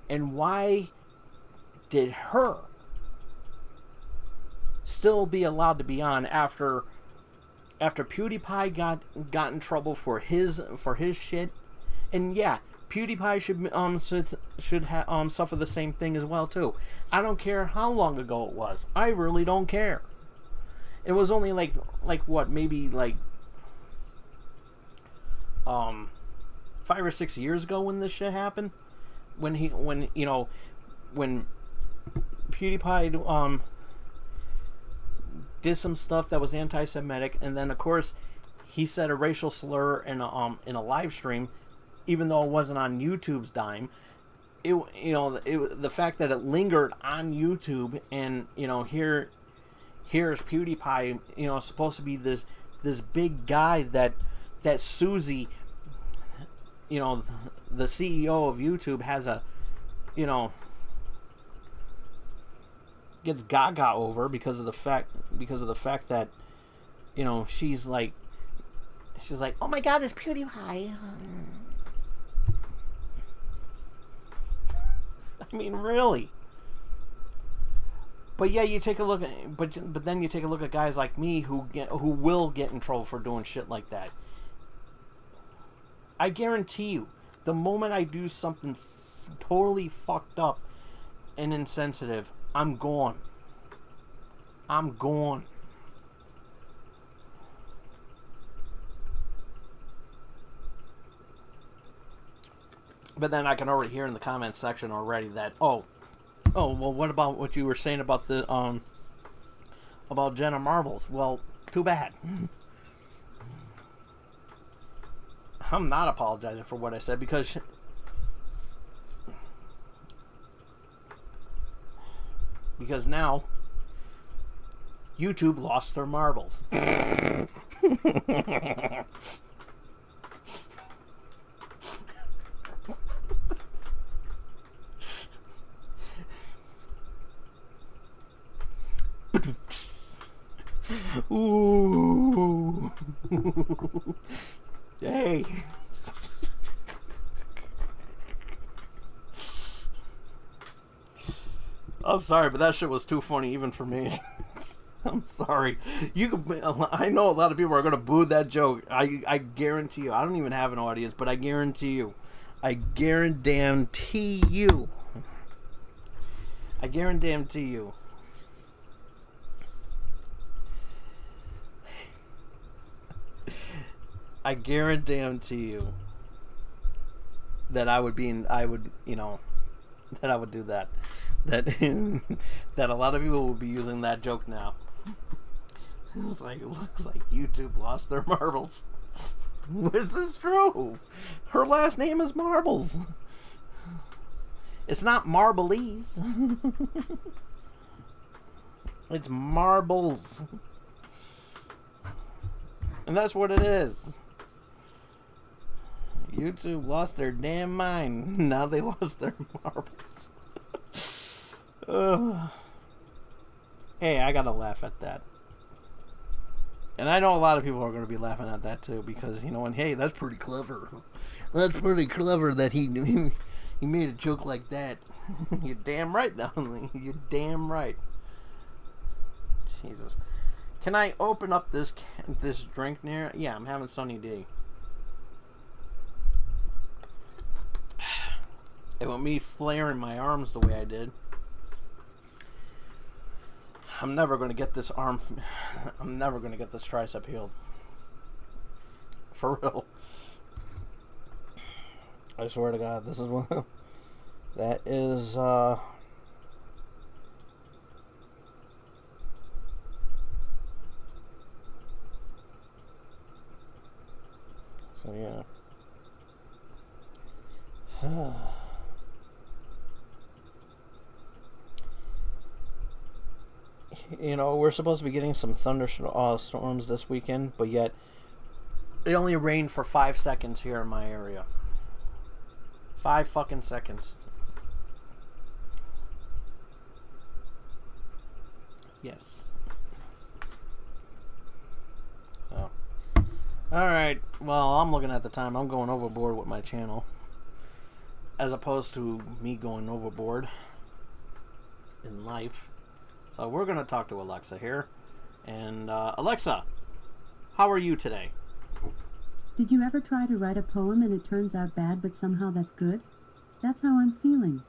and why did her still be allowed to be on after after PewDiePie got in trouble for his shit, and yeah, PewDiePie should suffer the same thing as well too. I don't care how long ago it was. I really don't care. It was only like what, maybe like 5 or 6 years ago when this shit happened, when PewDiePie did some stuff that was anti-Semitic, and then of course he said a racial slur in a live stream, even though it wasn't on YouTube's dime. The fact that it lingered on YouTube, and here's PewDiePie, supposed to be this big guy that Susie, the CEO of YouTube, has a, gets gaga over because of the fact that, she's like,
Oh my God, it's PewDiePie.
I mean, really. But yeah, you take a look at, but then you take a look at guys like me who will get in trouble for doing shit like that. I guarantee you, the moment I do something totally fucked up and insensitive, I'm gone. I'm gone. But then I can already hear in the comments section already that, oh, well, what about what you were saying about the about Jenna Marbles? Well, too bad. I'm not apologizing for what I said because now YouTube lost their marbles. Ooh. Hey. I'm sorry, but that shit was too funny even for me. I'm sorry. I know a lot of people are gonna boo that joke. I guarantee you. I don't even have an audience, but I guarantee you. I guarantee you. I guarantee you. I guarantee you that I would do that. That that a lot of people will be using that joke now. It looks like YouTube lost their marbles. This is true. Her last name is Marbles. It's not Marblese. It's Marbles. And that's what it is. YouTube lost their damn mind. Now they lost their marbles. Hey, I gotta laugh at that. And I know a lot of people are going to be laughing at that too, because, and hey, that's pretty clever. That's pretty clever that he made a joke like that. You're damn right, though. You're damn right. Jesus. Can I open up this drink near? Yeah, I'm having Sunny D. And with me flaring my arms the way I did, I'm never going to get this I'm never going to get this tricep healed. For real. I swear to God, this is one. That is, so yeah. We're supposed to be getting some thunderstorms this weekend, but yet it only rained for 5 seconds here in my area. 5 fucking seconds. Yes. So. Alright, well, I'm looking at the time. I'm going overboard with my channel. As opposed to me going overboard in life. So we're going to talk to Alexa here. And, Alexa, How are you today?
Did you ever try to write a poem and it turns out bad, but somehow that's good? That's how I'm feeling.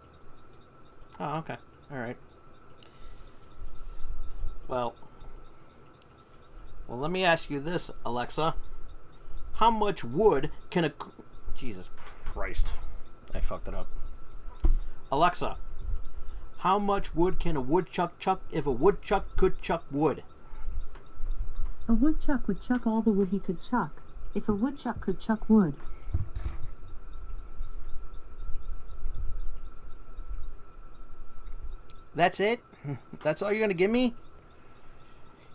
Oh, okay. All right. Well, let me ask you this, Alexa. How much wood can a... Jesus Christ. I fucked it up. Alexa, how much wood can a woodchuck chuck if a woodchuck could chuck wood?
A woodchuck would chuck all the wood he could chuck, if a woodchuck could chuck wood.
That's it? That's all you're going to give me?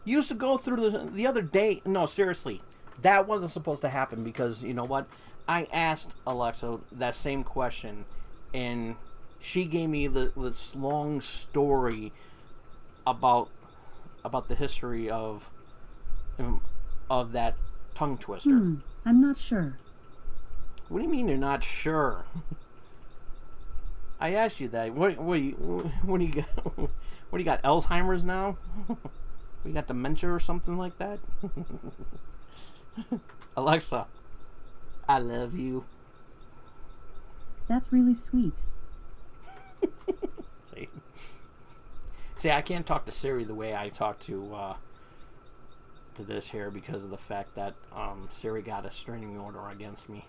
You used to go through the other day... No, seriously. That wasn't supposed to happen because, you know what? I asked Alexa that same question, and she gave me this long story about the history of that tongue twister.
I'm not sure.
What do you mean you're not sure? I asked you that. What do you got? What do you got? Alzheimer's now? We got dementia or something like that? Alexa, I love you.
That's really sweet.
See, I can't talk to Siri the way I talk to this here because of the fact that Siri got a restraining order against me.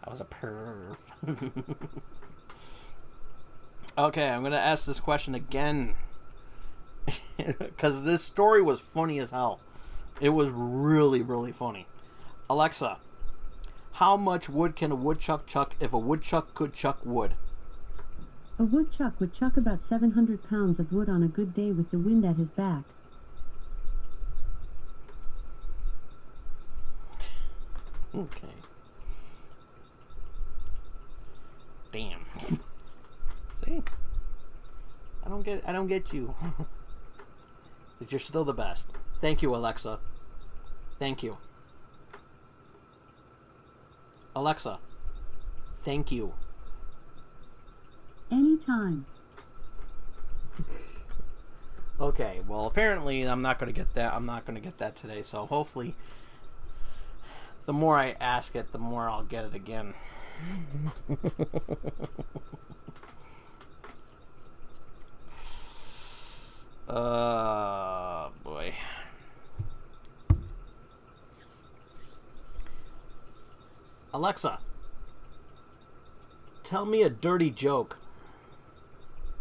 I was a perv. Okay, I'm gonna ask this question again because this story was funny as hell. It was really, really funny. Alexa, how much wood can a woodchuck chuck if a woodchuck could chuck wood?
A woodchuck would chuck about 700 pounds of wood on a good day with the wind at his back.
Okay. Damn. See? I don't get you. But you're still the best. Thank you, Alexa. Thank you. Alexa, thank you.
Anytime.
Okay, well apparently I'm not gonna get that. I'm not gonna get that today, so hopefully the more I ask it, the more I'll get it again. Boy. Alexa, tell me a dirty joke.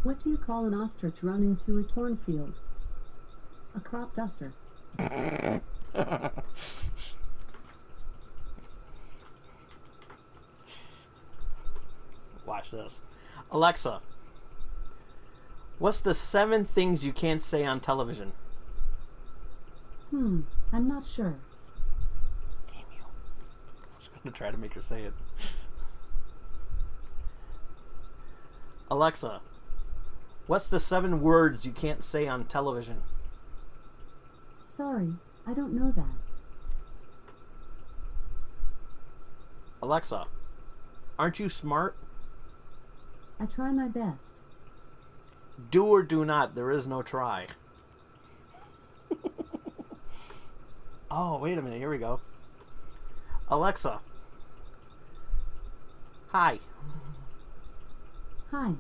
What do you call an ostrich running through a cornfield? A crop duster.
Watch this. Alexa, what's the 7 things you can't say on television?
I'm not sure.
Damn you. I was going to try to make her say it. Alexa, what's the 7 words you can't say on television?
Sorry, I don't know that.
Alexa, aren't you smart?
I try my best.
Do or do not, there is no try. Oh, wait a minute, here we go. Alexa, hi.
Hi.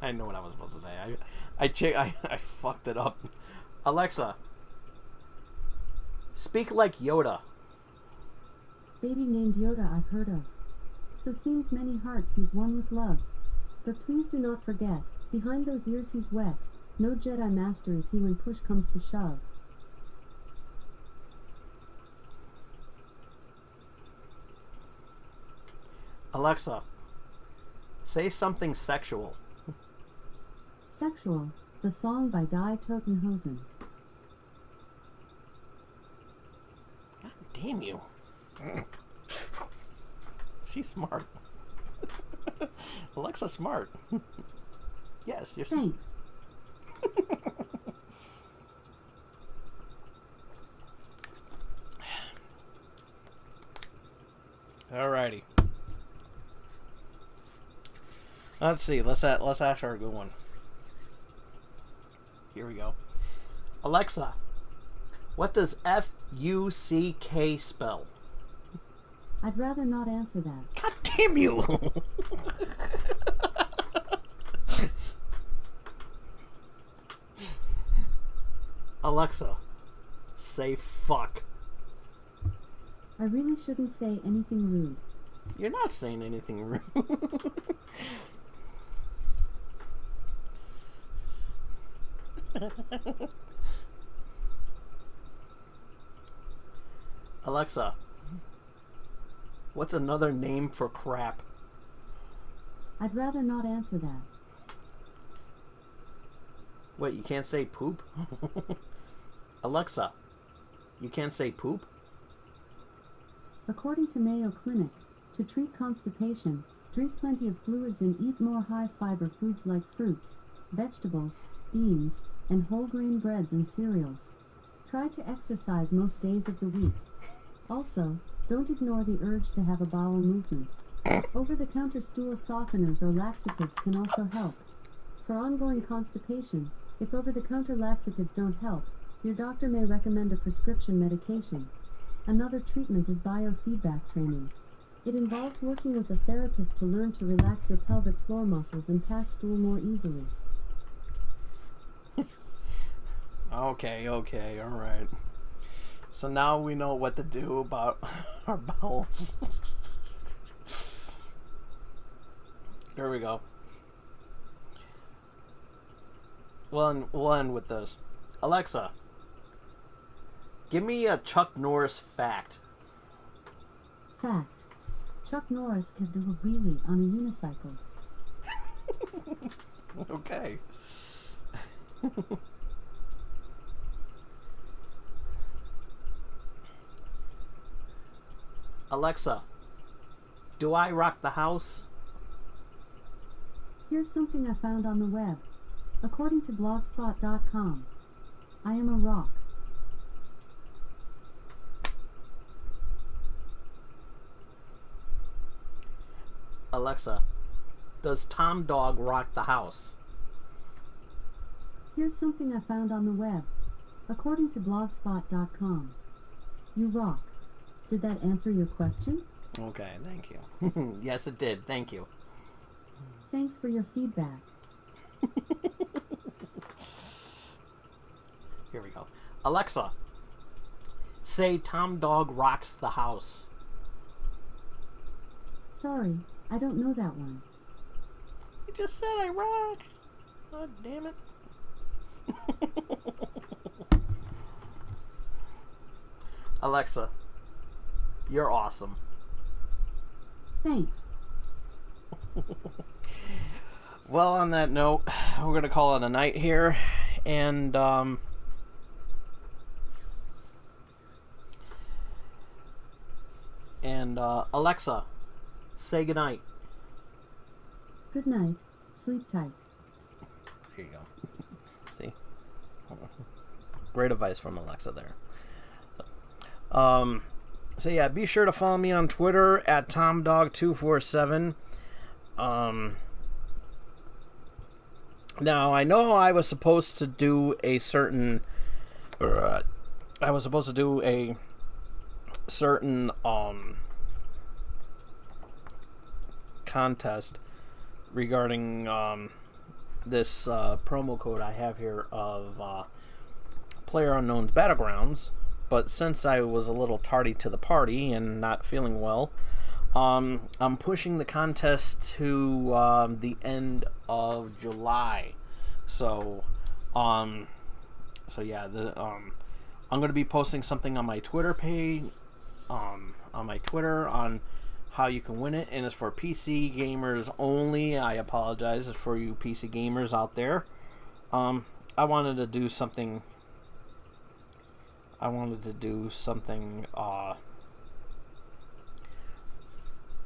I know what I was supposed to say. I fucked it up. Alexa, speak like Yoda.
Baby named Yoda I've heard of. So seems many hearts he's won with love. But please do not forget, behind those ears he's wet. No Jedi Master is he when push comes to shove.
Alexa, say something sexual.
Sexual, the song by Die Totenhosen.
God damn you. She's smart. Alexa's smart. Yes, you're smart.
Thanks.
Alrighty. Let's see. Let's ask her a good one. Here we go. Alexa, what does F-U-C-K spell?
I'd rather not answer that.
God damn you! Alexa, say fuck.
I really shouldn't say anything rude.
You're not saying anything rude. Alexa, what's another name for crap?
I'd rather not answer that.
Wait, you can't say poop? Alexa, you can't say poop?
According to Mayo Clinic, to treat constipation, drink plenty of fluids and eat more high-fiber foods like fruits, vegetables, beans, and whole grain breads and cereals. Try to exercise most days of the week. Also, don't ignore the urge to have a bowel movement. Over-the-counter stool softeners or laxatives can also help. For ongoing constipation, if over-the-counter laxatives don't help, your doctor may recommend a prescription medication. Another treatment is biofeedback training. It involves working with a therapist to learn to relax your pelvic floor muscles and pass stool more easily.
Okay, alright. So now we know what to do about our bowels. Here we go. We'll end with this. Alexa, give me a Chuck Norris fact.
Fact. Chuck Norris can do a wheelie on a unicycle.
Okay. Alexa, do I rock the house?
Here's something I found on the web. According to blogspot.com, I am a rock.
Alexa, does Tom Dog rock the house?
Here's something I found on the web. According to blogspot.com, you rock. Did that answer your question?
Okay, thank you. Yes, it did. Thank you.
Thanks for your feedback.
Here we go. Alexa, say Tom Dog rocks the house.
Sorry, I don't know that one.
You just said I rock. God damn it. Alexa, you're awesome.
Thanks.
Well, on that note, we're going to call it a night here. And, Alexa, say goodnight.
Good night. Sleep tight.
There you go. See? Great advice from Alexa there. So yeah, be sure to follow me on Twitter at TomDog247. Now, I know I was supposed to do a certain contest regarding this promo code I have here of PlayerUnknown's Battlegrounds, but since I was a little tardy to the party and not feeling well, I'm pushing the contest to the end of July. So yeah, I'm going to be posting something on my Twitter page, on how you can win it, and it's for PC gamers only. I apologize for you PC gamers out there. I wanted to do something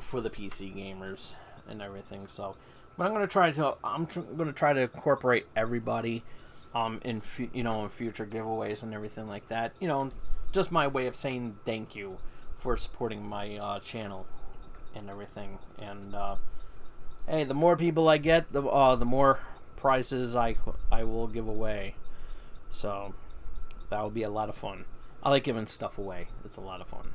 for the PC gamers and everything. So, but I'm going to try to incorporate everybody in future giveaways and everything like that. Just my way of saying thank you for supporting my channel and everything. And hey, the more people I get, the more prizes I will give away. So that would be a lot of fun. I like giving stuff away. It's a lot of fun.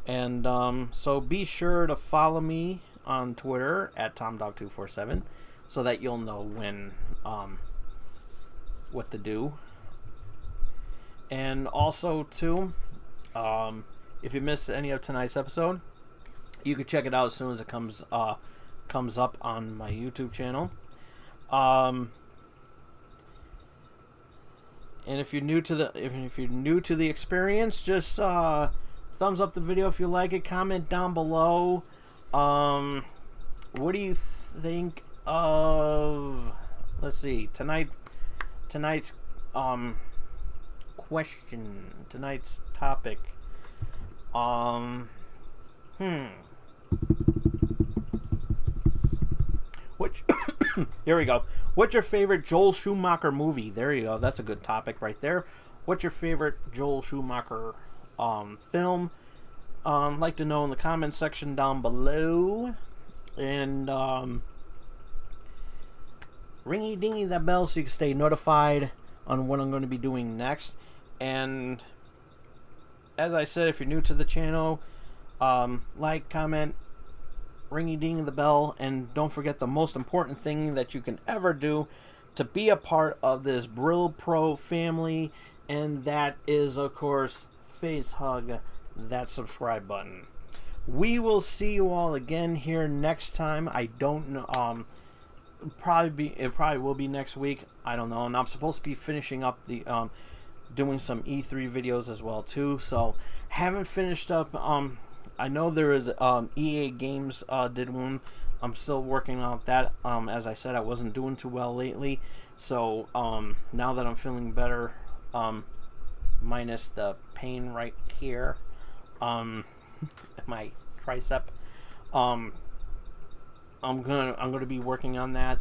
And so be sure to follow me on Twitter at TomDog247 so that you'll know when what to do. And also too, if you missed any of tonight's episode, you can check it out as soon as it comes up on my YouTube channel. And if you're new to the experience, just thumbs up the video if you like it. Comment down below. What do you think of? Let's see. Tonight's question. Tonight's topic. Which here we go. What's your favorite Joel Schumacher movie? There you go. That's a good topic right there. What's your favorite Joel Schumacher film? Like to know in the comment section down below. And ringy dingy that bell so you can stay notified on what I'm going to be doing next. And as I said, if you're new to the channel, like, comment, ringy ding the bell, and don't forget the most important thing that you can ever do to be a part of this Brill Pro family, and that is, of course, face hug that subscribe button. We will see you all again here next time. I don't know. It probably will be next week. I don't know. And I'm supposed to be finishing up the doing some E3 videos as well too. So haven't finished up. I know there is EA Games did one. I'm still working on that. As I said, I wasn't doing too well lately. So now that I'm feeling better, minus the pain right here, my tricep, I'm gonna be working on that.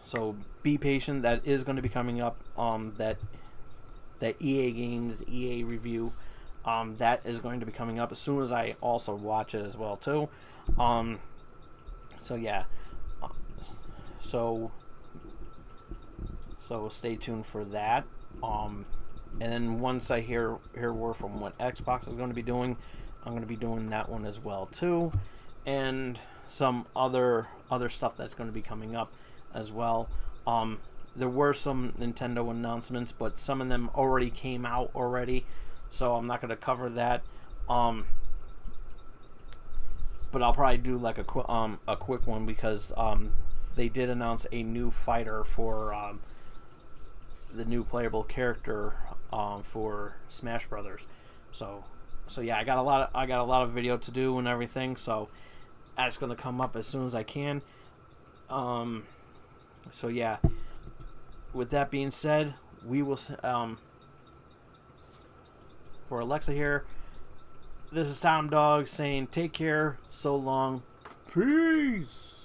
So be patient. That is going to be coming up. That EA Games EA review. That is going to be coming up as soon as I also watch it as well too. So yeah. So stay tuned for that. And then once I hear word from what Xbox is going to be doing, I'm going to be doing that one as well too, and some other stuff that's going to be coming up as well. There were some Nintendo announcements, but some of them already came out already, so I'm not going to cover that. But I'll probably do like a quick one because they did announce a new fighter for the new playable character for Smash Brothers. So yeah, I got a lot of video to do and everything. So that's going to come up as soon as I can. So yeah. With that being said, we will for Alexa here. This is Tom Dog saying take care, so long, peace.